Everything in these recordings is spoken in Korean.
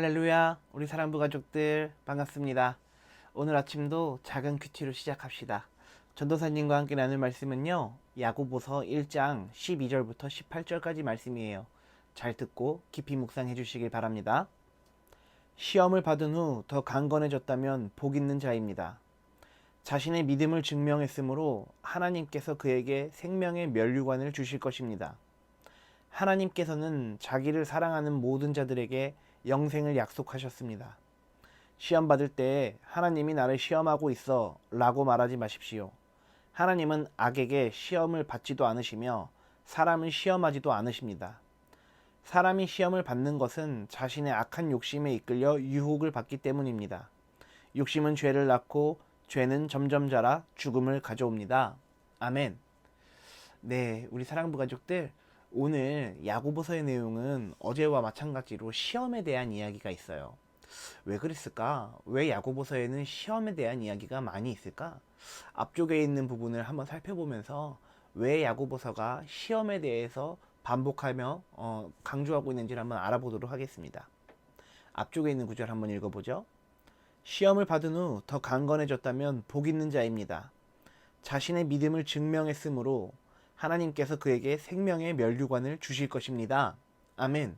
할렐루야, 우리 사랑부 가족들 반갑습니다. 오늘 아침도 작은 큐티로 시작합시다. 전도사님과 함께 나눌 말씀은요, 야고보서 1장 12절부터 18절까지 말씀이에요. 잘 듣고 깊이 묵상해 주시길 바랍니다. 시험을 받은 후 더 강건해졌다면 복 있는 자입니다. 자신의 믿음을 증명했으므로 하나님께서 그에게 생명의 면류관을 주실 것입니다. 하나님께서는 자기를 사랑하는 모든 자들에게 영생을 약속하셨습니다. 시험 받을 때 하나님이 나를 시험하고 있어 라고 말하지 마십시오. 하나님은 악에게 시험을 받지도 않으시며 사람을 시험하지도 않으십니다. 사람이 시험을 받는 것은 자신의 악한 욕심에 이끌려 유혹을 받기 때문입니다. 욕심은 죄를 낳고 죄는 점점 자라 죽음을 가져옵니다. 아멘. 네, 우리 사랑부 가족들, 오늘 야고보서의 내용은 어제와 마찬가지로 시험에 대한 이야기가 있어요. 왜 그랬을까? 왜 야고보서에는 시험에 대한 이야기가 많이 있을까? 앞쪽에 있는 부분을 한번 살펴보면서 왜 야고보서가 시험에 대해서 반복하며 강조하고 있는지를 한번 알아보도록 하겠습니다. 앞쪽에 있는 구절 한번 읽어보죠. 시험을 받은 후 더 강건해졌다면 복 있는 자입니다. 자신의 믿음을 증명했으므로 하나님께서 그에게 생명의 면류관을 주실 것입니다. 아멘.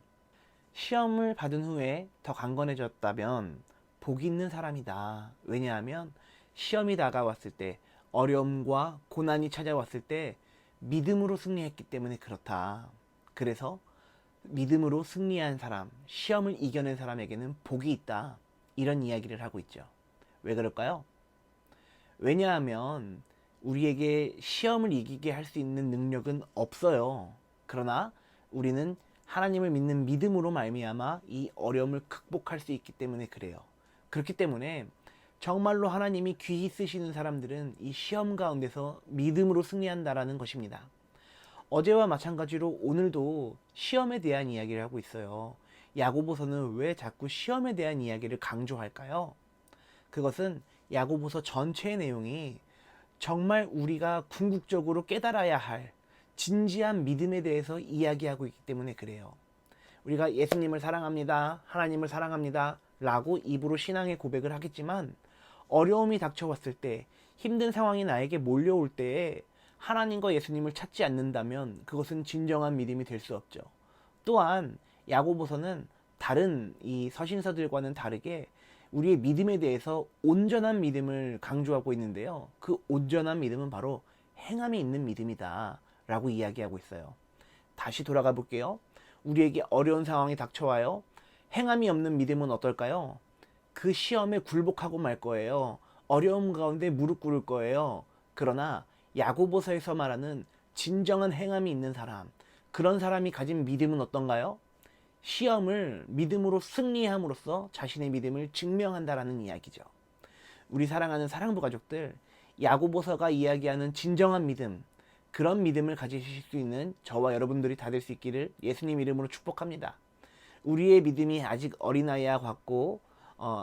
시험을 받은 후에 더 강건해졌다면 복 있는 사람이다. 왜냐하면 시험이 다가왔을 때, 어려움과 고난이 찾아왔을 때 믿음으로 승리했기 때문에 그렇다. 그래서 믿음으로 승리한 사람, 시험을 이겨낸 사람에게는 복이 있다. 이런 이야기를 하고 있죠. 왜 그럴까요? 왜냐하면 우리에게 시험을 이기게 할 수 있는 능력은 없어요. 그러나 우리는 하나님을 믿는 믿음으로 말미암아 이 어려움을 극복할 수 있기 때문에 그래요. 그렇기 때문에 정말로 하나님이 귀히 쓰시는 사람들은 이 시험 가운데서 믿음으로 승리한다라는 것입니다. 어제와 마찬가지로 오늘도 시험에 대한 이야기를 하고 있어요. 야고보서는 왜 자꾸 시험에 대한 이야기를 강조할까요? 그것은 야고보서 전체의 내용이 정말 우리가 궁극적으로 깨달아야 할 진지한 믿음에 대해서 이야기하고 있기 때문에 그래요. 우리가 예수님을 사랑합니다, 하나님을 사랑합니다 라고 입으로 신앙의 고백을 하겠지만, 어려움이 닥쳐왔을 때, 힘든 상황이 나에게 몰려올 때에 하나님과 예수님을 찾지 않는다면 그것은 진정한 믿음이 될 수 없죠. 또한 야고보서는 다른 이 서신서들과는 다르게 우리의 믿음에 대해서 온전한 믿음을 강조하고 있는데요. 그 온전한 믿음은 바로 행함이 있는 믿음이다 라고 이야기하고 있어요. 다시 돌아가 볼게요. 우리에게 어려운 상황이 닥쳐와요. 행함이 없는 믿음은 어떨까요? 그 시험에 굴복하고 말 거예요. 어려움 가운데 무릎 꿇을 거예요. 그러나 야고보서에서 말하는 진정한 행함이 있는 사람, 그런 사람이 가진 믿음은 어떤가요? 시험을 믿음으로 승리함으로써 자신의 믿음을 증명한다라는 이야기죠. 우리 사랑하는 사랑부 가족들, 야고보서가 이야기하는 진정한 믿음, 그런 믿음을 가지실 수 있는 저와 여러분들이 다 될 수 있기를 예수님 이름으로 축복합니다. 우리의 믿음이 아직 어린아이와 같고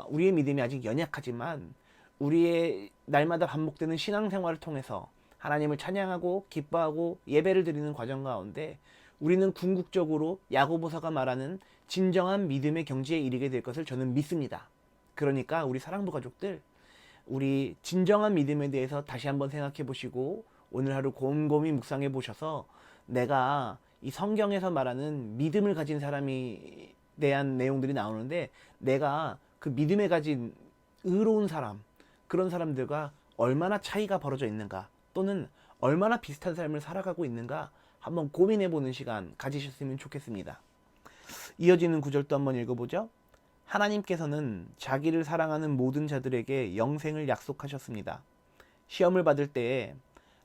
우리의 믿음이 아직 연약하지만 우리의 날마다 반복되는 신앙생활을 통해서 하나님을 찬양하고 기뻐하고 예배를 드리는 과정 가운데 우리는 궁극적으로 야고보서가 말하는 진정한 믿음의 경지에 이르게 될 것을 저는 믿습니다. 그러니까 우리 사랑부 가족들, 우리 진정한 믿음에 대해서 다시 한번 생각해 보시고 오늘 하루 곰곰이 묵상해 보셔서 내가 이 성경에서 말하는 믿음을 가진 사람이 대한 내용들이 나오는데 내가 그 믿음에 가진 의로운 사람, 그런 사람들과 얼마나 차이가 벌어져 있는가, 또는 얼마나 비슷한 삶을 살아가고 있는가 한번 고민해보는 시간 가지셨으면 좋겠습니다. 이어지는 구절도 한번 읽어보죠. 하나님께서는 자기를 사랑하는 모든 자들에게 영생을 약속하셨습니다. 시험을 받을 때에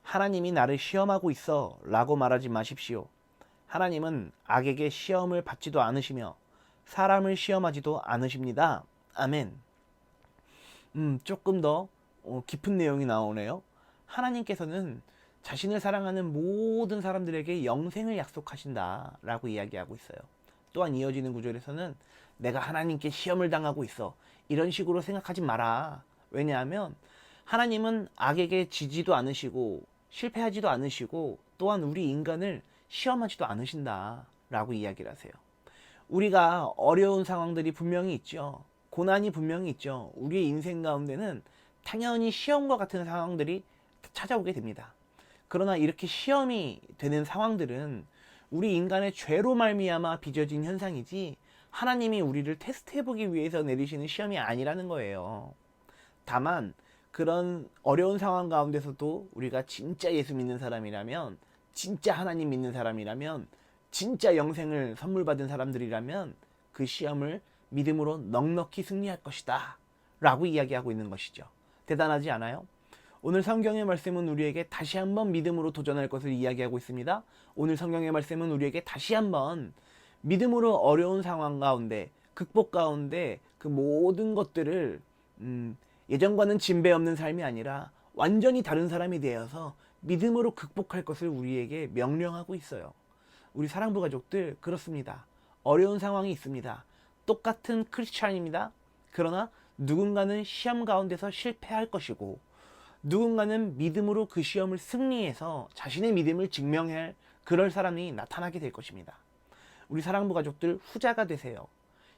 하나님이 나를 시험하고 있어 라고 말하지 마십시오. 하나님은 악에게 시험을 받지도 않으시며 사람을 시험하지도 않으십니다. 아멘. 조금 더 깊은 내용이 나오네요. 하나님께서는 자신을 사랑하는 모든 사람들에게 영생을 약속하신다 라고 이야기하고 있어요. 또한 이어지는 구절에서는 내가 하나님께 시험을 당하고 있어, 이런 식으로 생각하지 마라. 왜냐하면 하나님은 악에게 지지도 않으시고 실패하지도 않으시고 또한 우리 인간을 시험하지도 않으신다 라고 이야기를 하세요. 우리가 어려운 상황들이 분명히 있죠. 고난이 분명히 있죠. 우리의 인생 가운데는 당연히 시험과 같은 상황들이 찾아오게 됩니다. 그러나 이렇게 시험이 되는 상황들은 우리 인간의 죄로 말미암아 빚어진 현상이지 하나님이 우리를 테스트해보기 위해서 내리시는 시험이 아니라는 거예요. 다만 그런 어려운 상황 가운데서도 우리가 진짜 예수 믿는 사람이라면, 진짜 하나님 믿는 사람이라면, 진짜 영생을 선물 받은 사람들이라면 그 시험을 믿음으로 넉넉히 승리할 것이다 라고 이야기하고 있는 것이죠. 대단하지 않아요? 오늘 성경의 말씀은 우리에게 다시 한번 믿음으로 도전할 것을 이야기하고 있습니다. 오늘 성경의 말씀은 우리에게 다시 한번 믿음으로 어려운 상황 가운데, 극복 가운데 그 모든 것들을 예전과는 진배 없는 삶이 아니라 완전히 다른 사람이 되어서 믿음으로 극복할 것을 우리에게 명령하고 있어요. 우리 사랑부 가족들, 그렇습니다. 어려운 상황이 있습니다. 똑같은 크리스찬입니다. 그러나 누군가는 시험 가운데서 실패할 것이고 누군가는 믿음으로 그 시험을 승리해서 자신의 믿음을 증명할 그럴 사람이 나타나게 될 것입니다. 우리 사랑부 가족들, 후자가 되세요.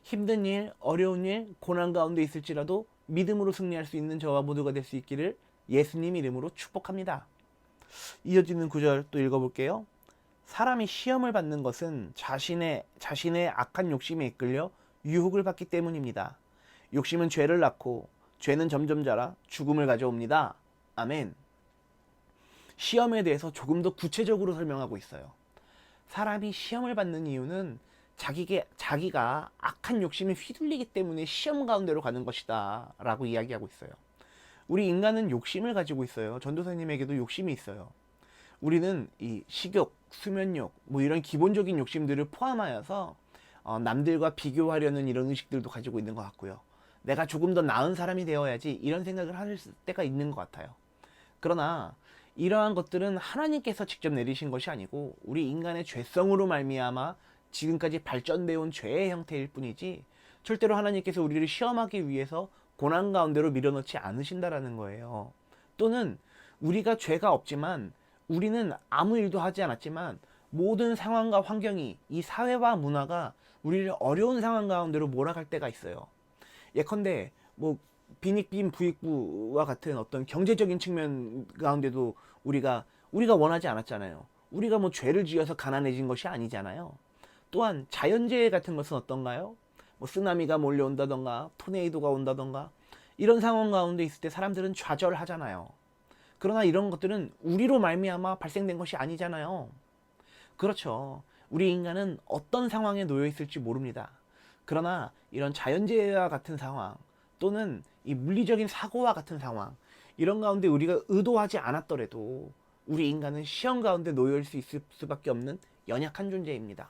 힘든 일, 어려운 일, 고난 가운데 있을지라도 믿음으로 승리할 수 있는 저와 모두가 될 수 있기를 예수님 이름으로 축복합니다. 이어지는 구절 또 읽어볼게요. 사람이 시험을 받는 것은 자신의 악한 욕심에 이끌려 유혹을 받기 때문입니다. 욕심은 죄를 낳고 죄는 점점 자라 죽음을 가져옵니다. 아멘. 시험에 대해서 조금 더 구체적으로 설명하고 있어요. 사람이 시험을 받는 이유는 자기가 악한 욕심에 휘둘리기 때문에 시험 가운데로 가는 것이다 라고 이야기하고 있어요. 우리 인간은 욕심을 가지고 있어요. 전도사님에게도 욕심이 있어요. 우리는 이 식욕, 수면욕, 뭐 이런 기본적인 욕심들을 포함하여서 남들과 비교하려는 이런 의식들도 가지고 있는 것 같고요. 내가 조금 더 나은 사람이 되어야지 이런 생각을 할 때가 있는 것 같아요. 그러나 이러한 것들은 하나님께서 직접 내리신 것이 아니고 우리 인간의 죄성으로 말미암아 지금까지 발전되어 온 죄의 형태일 뿐이지 절대로 하나님께서 우리를 시험하기 위해서 고난 가운데로 밀어넣지 않으신다라는 거예요. 또는 우리가 죄가 없지만 우리는 아무 일도 하지 않았지만 모든 상황과 환경이, 이 사회와 문화가 우리를 어려운 상황 가운데로 몰아갈 때가 있어요. 예컨대 뭐 빈익빈 부익부와 같은 어떤 경제적인 측면 가운데도 우리가 원하지 않았잖아요. 우리가 뭐 죄를 지어서 가난해진 것이 아니잖아요. 또한 자연재해 같은 것은 어떤가요? 뭐 쓰나미가 몰려온다던가 토네이도가 온다던가 이런 상황 가운데 있을 때 사람들은 좌절하잖아요. 그러나 이런 것들은 우리로 말미암아 발생된 것이 아니잖아요. 그렇죠. 우리 인간은 어떤 상황에 놓여 있을지 모릅니다. 그러나 이런 자연재해와 같은 상황 또는 이 물리적인 사고와 같은 상황, 이런 가운데 우리가 의도하지 않았더라도 우리 인간은 시험 가운데 놓여 있을 수밖에 없는 연약한 존재입니다.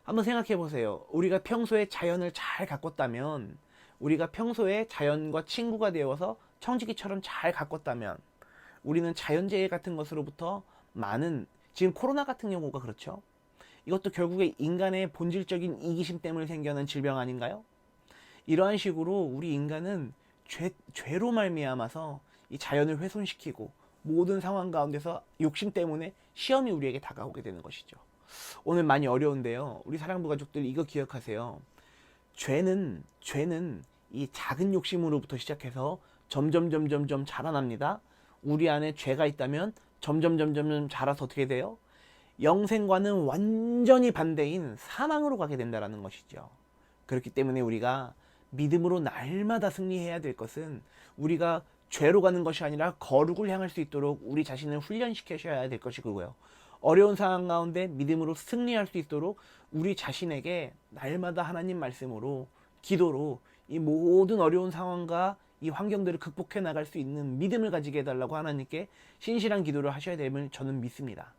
한번 생각해 보세요. 우리가 평소에 자연을 잘 가꿨다면, 우리가 평소에 자연과 친구가 되어서 청지기처럼 잘 가꿨다면 우리는 자연재해 같은 것으로부터 많은, 지금 코로나 같은 경우가 그렇죠. 이것도 결국에 인간의 본질적인 이기심 때문에 생겨난 질병 아닌가요? 이러한 식으로 우리 인간은 죄로 말미암아서 이 자연을 훼손시키고 모든 상황 가운데서 욕심 때문에 시험이 우리에게 다가오게 되는 것이죠. 오늘 많이 어려운데요. 우리 사랑부 가족들 이거 기억하세요. 죄는 이 작은 욕심으로부터 시작해서 점점 자라납니다. 우리 안에 죄가 있다면 점점 자라서 어떻게 돼요? 영생과는 완전히 반대인 사망으로 가게 된다는 것이죠. 그렇기 때문에 우리가 믿음으로 날마다 승리해야 될 것은 우리가 죄로 가는 것이 아니라 거룩을 향할 수 있도록 우리 자신을 훈련시켜셔야 될 것이고요. 어려운 상황 가운데 믿음으로 승리할 수 있도록 우리 자신에게 날마다 하나님 말씀으로, 기도로 이 모든 어려운 상황과 이 환경들을 극복해 나갈 수 있는 믿음을 가지게 해달라고 하나님께 신실한 기도를 하셔야 됨을 저는 믿습니다.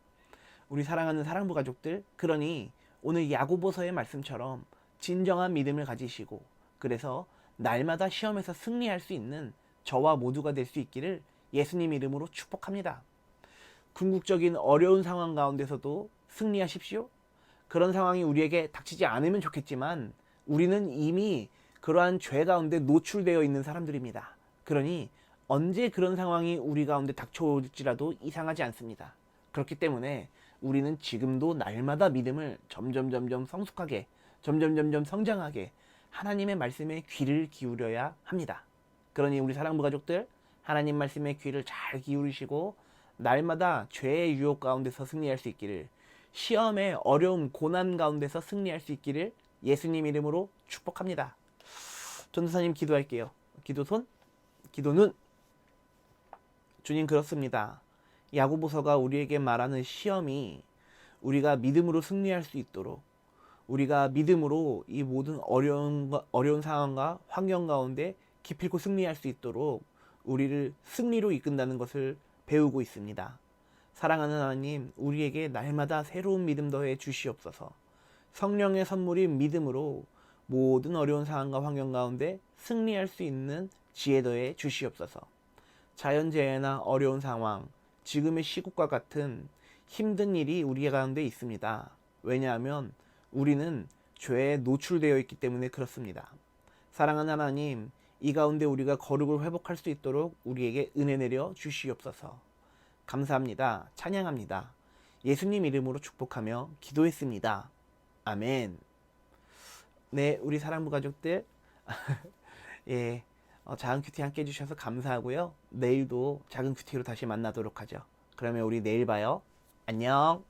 우리 사랑하는 사랑부 가족들, 그러니 오늘 야고보서의 말씀처럼 진정한 믿음을 가지시고 그래서 날마다 시험에서 승리할 수 있는 저와 모두가 될 수 있기를 예수님 이름으로 축복합니다. 궁극적인 어려운 상황 가운데서도 승리하십시오. 그런 상황이 우리에게 닥치지 않으면 좋겠지만 우리는 이미 그러한 죄 가운데 노출되어 있는 사람들입니다. 그러니 언제 그런 상황이 우리 가운데 닥쳐올지라도 이상하지 않습니다. 그렇기 때문에 우리는 지금도 날마다 믿음을 점점 성숙하게 점점 성장하게 하나님의 말씀에 귀를 기울여야 합니다. 그러니 우리 사랑부 가족들, 하나님 말씀에 귀를 잘 기울이시고 날마다 죄의 유혹 가운데서 승리할 수 있기를, 시험의 어려움, 고난 가운데서 승리할 수 있기를 예수님 이름으로 축복합니다. 전도사님 기도할게요. 기도손, 기도눈. 주님, 그렇습니다. 야고보서가 우리에게 말하는 시험이 우리가 믿음으로 승리할 수 있도록, 우리가 믿음으로 이 모든 어려운 상황과 환경 가운데 기필코 승리할 수 있도록 우리를 승리로 이끈다는 것을 배우고 있습니다. 사랑하는 하나님, 우리에게 날마다 새로운 믿음 더해 주시옵소서. 성령의 선물인 믿음으로 모든 어려운 상황과 환경 가운데 승리할 수 있는 지혜 더해 주시옵소서. 자연재해나 어려운 상황, 지금의 시국과 같은 힘든 일이 우리 가운데 있습니다. 왜냐하면 우리는 죄에 노출되어 있기 때문에 그렇습니다. 사랑하는 하나님, 이 가운데 우리가 거룩을 회복할 수 있도록 우리에게 은혜 내려 주시옵소서. 감사합니다. 찬양합니다. 예수님 이름으로 축복하며 기도했습니다. 아멘. 네, 우리 사랑부 가족들, 예, 작은 큐티 함께 해주셔서 감사하고요. 내일도 작은 큐티로 다시 만나도록 하죠. 그러면 우리 내일 봐요. 안녕.